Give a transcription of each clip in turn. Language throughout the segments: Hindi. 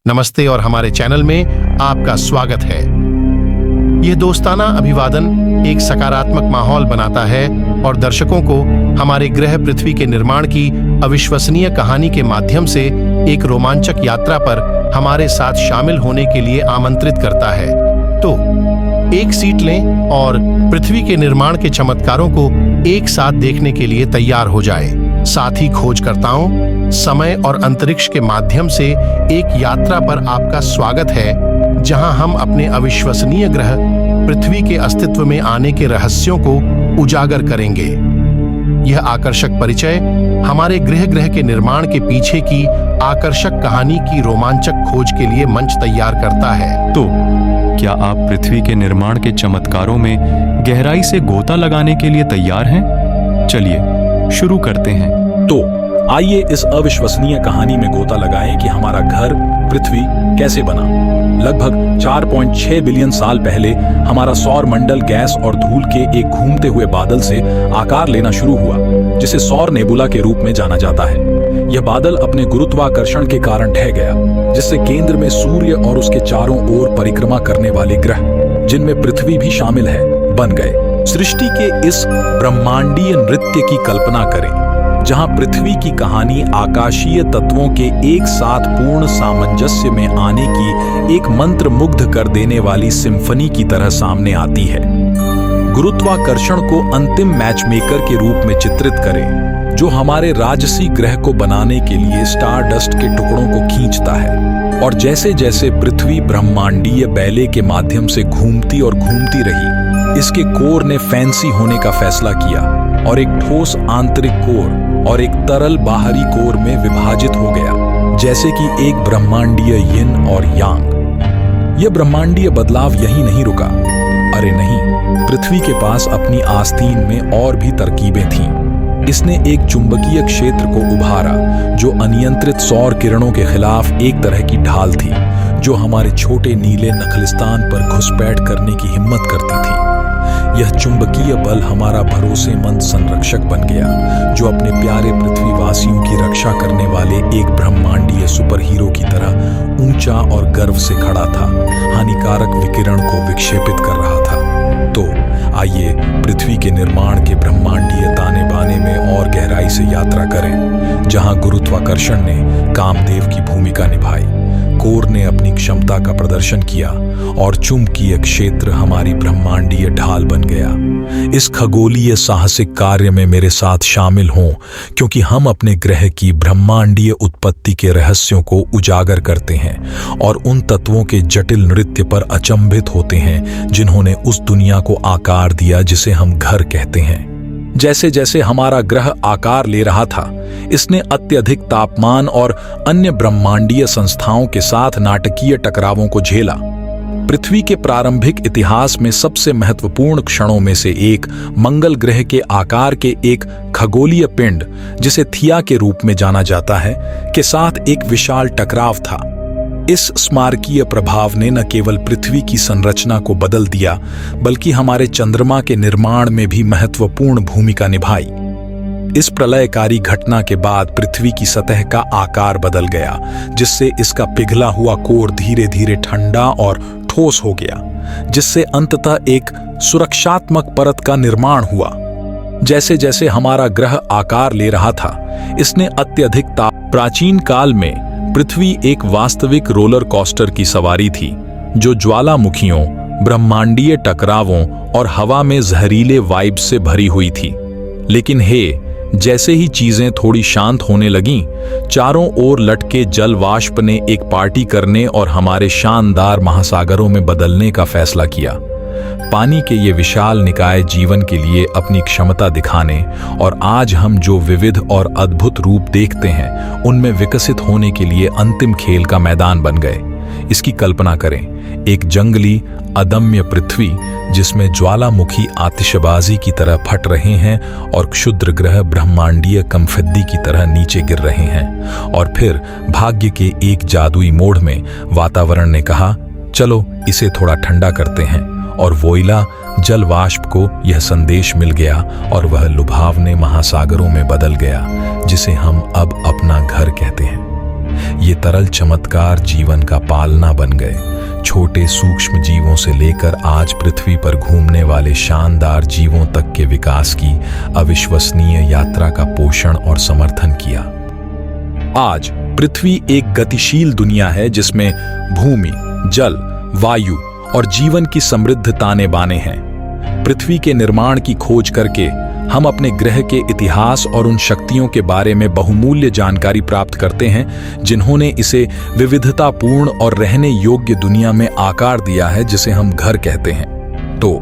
नमस्ते और हमारे चैनल में आपका स्वागत है। यह दोस्ताना अभिवादन एक सकारात्मक माहौल बनाता है और दर्शकों को हमारे ग्रह पृथ्वी के निर्माण की अविश्वसनीय कहानी के माध्यम से एक रोमांचक यात्रा पर हमारे साथ शामिल होने के लिए आमंत्रित करता है। तो एक सीट लें और पृथ्वी के निर्माण के चमत्कारों को एक साथ देखने के लिए तैयार हो जाए। साथ ही खोजकर्ताओं, समय और अंतरिक्ष के माध्यम से एक यात्रा पर आपका स्वागत है, जहां हम अपने अविश्वसनीय ग्रह पृथ्वी के अस्तित्व में आने के रहस्यों को उजागर करेंगे। यह आकर्षक परिचय हमारे ग्रह के निर्माण के पीछे की आकर्षक कहानी की रोमांचक खोज के लिए मंच तैयार करता है। तो क्या आप पृथ्वी के निर्माण के चमत्कारों में गहराई से गोता लगाने के लिए तैयार हैं? चलिए शुरू करते हैं। तो आइए इस अविश्वसनीय कहानी में गोता लगाएं कि हमारा घर पृथ्वी कैसे बना। लगभग 4.6 बिलियन साल पहले हमारा सौर मंडल गैस और धूल के एक घूमते हुए बादल से आकार लेना शुरू हुआ, जिसे सौर नेबुला के रूप में जाना जाता है। यह बादल अपने गुरुत्वाकर्षण के कारण ढह गया, जिससे केंद्र में सूर्य और उसके चारों ओर परिक्रमा करने वाले ग्रह, जिनमें पृथ्वी भी शामिल है, बन गए। सृष्टि के इस ब्रह्मांडीय नृत्य की कल्पना करें, जहां पृथ्वी की कहानी आकाशीय तत्वों के एक साथ पूर्ण सामंजस्य में आने की एक मंत्र मुग्ध कर देने वाली सिम्फनी की तरह सामने आती है। गुरुत्वाकर्षण को अंतिम मैचमेकर के रूप में चित्रित करें, जो हमारे राजसी ग्रह को बनाने के लिए स्टारडस्ट के टुकड़ों को खींचता है। और जैसे जैसे पृथ्वी ब्रह्मांडीय बैले के माध्यम से घूमती और घूमती रही, इसके कोर ने फैंसी होने का फैसला किया और एक ठोस आंतरिक कोर और एक तरल बाहरी कोर में विभाजित हो गया, जैसे कि एक ब्रह्मांडीय यिन और यांग। यह ब्रह्मांडीय बदलाव यही नहीं रुका। अरे नहीं, पृथ्वी के पास अपनी आस्तीन में और भी तरकीबें थीं। इसने एक चुंबकीय क्षेत्र को उभारा, जो अनियंत्रित सौर किरणों के खिलाफ एक तरह की ढाल थी, जो हमारे छोटे नीले नखलिस्तान पर घुसपैठ करने की हिम्मत करती थी। यह चुंबकीय बल हमारा भरोसेमंद संरक्षक बन गया, जो अपने प्यारे पृथ्वीवासियों की रक्षा करने वाले एक ब्रह्मांडीय सुपर हीरो की तरह ऊंचा और गर्व से खड़ा था, हानिकारक विकिरण को विक्षेपित कर रहा था। तो आइए पृथ्वी के निर्माण के ब्रह्मांडीय ताने बाने में और गहराई से यात्रा करें, जहां गुरुत्वाकर्षण ने कामदेव की भूमिका निभाई, कोर ने अपनी क्षमता का प्रदर्शन किया और चुंबकीय क्षेत्र हमारी ब्रह्मांडीय ढाल बन गया। इस खगोलीय साहसिक कार्य में मेरे साथ शामिल हों, क्योंकि हम अपने ग्रह की ब्रह्मांडीय उत्पत्ति के रहस्यों को उजागर करते हैं और उन तत्वों के जटिल नृत्य पर अचंभित होते हैं, जिन्होंने उस दुनिया को आकार दिया जिसे हम घर कहते हैं। जैसे जैसे हमारा ग्रह आकार ले रहा था, इसने अत्यधिक तापमान और अन्य ब्रह्मांडीय संस्थाओं के साथ नाटकीय टकरावों को झेला। पृथ्वी के प्रारंभिक इतिहास में सबसे महत्वपूर्ण क्षणों में से एक मंगल ग्रह के आकार के एक खगोलीय पिंड, जिसे थिया के रूप में जाना जाता है, के साथ एक विशाल टकराव था। इस स्मारकीय प्रभाव ने न केवल पृथ्वी की संरचना को बदल दिया, बल्कि हमारे चंद्रमा के निर्माण में भी महत्वपूर्ण भूमिका निभाई। इस प्रलयकारी घटना के बाद पृथ्वी की सतह का आकार बदल गया, जिससे इसका पिघला हुआ कोर धीरे धीरे ठंडा और ठोस हो गया, जिससे अंततः एक सुरक्षात्मक परत का निर्माण हुआ। जैसे जैसे हमारा ग्रह आकार ले रहा था, इसने अत्यधिक ताप। प्राचीन काल में पृथ्वी एक वास्तविक रोलर कोस्टर की सवारी थी, जो ज्वालामुखियों, ब्रह्मांडीय टकरावों और हवा में जहरीले वाइब्स से भरी हुई थी। लेकिन जैसे ही चीजें थोड़ी शांत होने लगीं, चारों ओर लटके जल वाष्प ने एक पार्टी करने और हमारे शानदार महासागरों में बदलने का फैसला किया। पानी के ये विशाल निकाय जीवन के लिए अपनी क्षमता दिखाने और आज हम जो विविध और अद्भुत रूप देखते हैं, उनमें विकसित होने के लिए अंतिम खेल का मैदान बन गए। इसकी कल्पना करें, एक जंगली अदम्य पृथ्वी जिसमें ज्वालामुखी आतिशबाजी की तरह फट रहे हैं और क्षुद्र ग्रह ब्रह्मांडीय कमफिद्दी की तरह नीचे गिर रहे हैं। और फिर भाग्य के एक जादुई मोड़ में वातावरण ने कहा, चलो इसे थोड़ा ठंडा करते हैं। और वोइला जल वाष्प को यह संदेश मिल गया और वह लुभावने महासागरों में बदल गया, जिसे हम अब अपना घर कहते हैं। ये तरल चमत्कार जीवन का पालना बन गए। छोटे सूक्ष्म जीवों से लेकर आज पृथ्वी पर घूमने वाले शानदार जीवों तक के विकास की अविश्वसनीय यात्रा का पोषण और समर्थन किया। आज पृथ्वी एक गतिशील दुनिया है जिसमें भूमि, जल, वायु और जीवन की समृद्ध ताने बाने हैं। पृथ्वी के निर्माण की खोज करके हम अपने ग्रह के इतिहास और उन शक्तियों के बारे में बहुमूल्य जानकारी प्राप्त करते हैं जिन्होंने इसे विविधतापूर्ण और रहने योग्य दुनिया में आकार दिया है जिसे हम घर कहते हैं। तो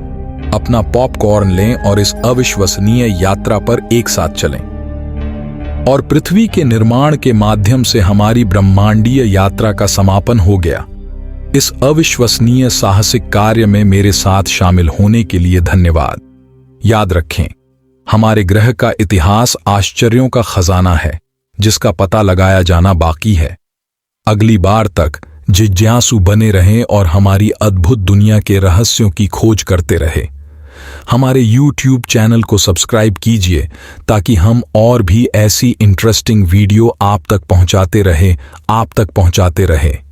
अपना पॉपकॉर्न लें और इस अविश्वसनीय यात्रा पर एक साथ चलें। और पृथ्वी के निर्माण के माध्यम से हमारी ब्रह्मांडीय यात्रा का समापन हो गया। इस अविश्वसनीय साहसिक कार्य में मेरे साथ शामिल होने के लिए धन्यवाद। याद रखें, हमारे ग्रह का इतिहास आश्चर्यों का खजाना है जिसका पता लगाया जाना बाकी है। अगली बार तक जिज्ञासु बने रहें और हमारी अद्भुत दुनिया के रहस्यों की खोज करते रहें। हमारे YouTube चैनल को सब्सक्राइब कीजिए ताकि हम और भी ऐसी इंटरेस्टिंग वीडियो आप तक पहुंचाते रहें।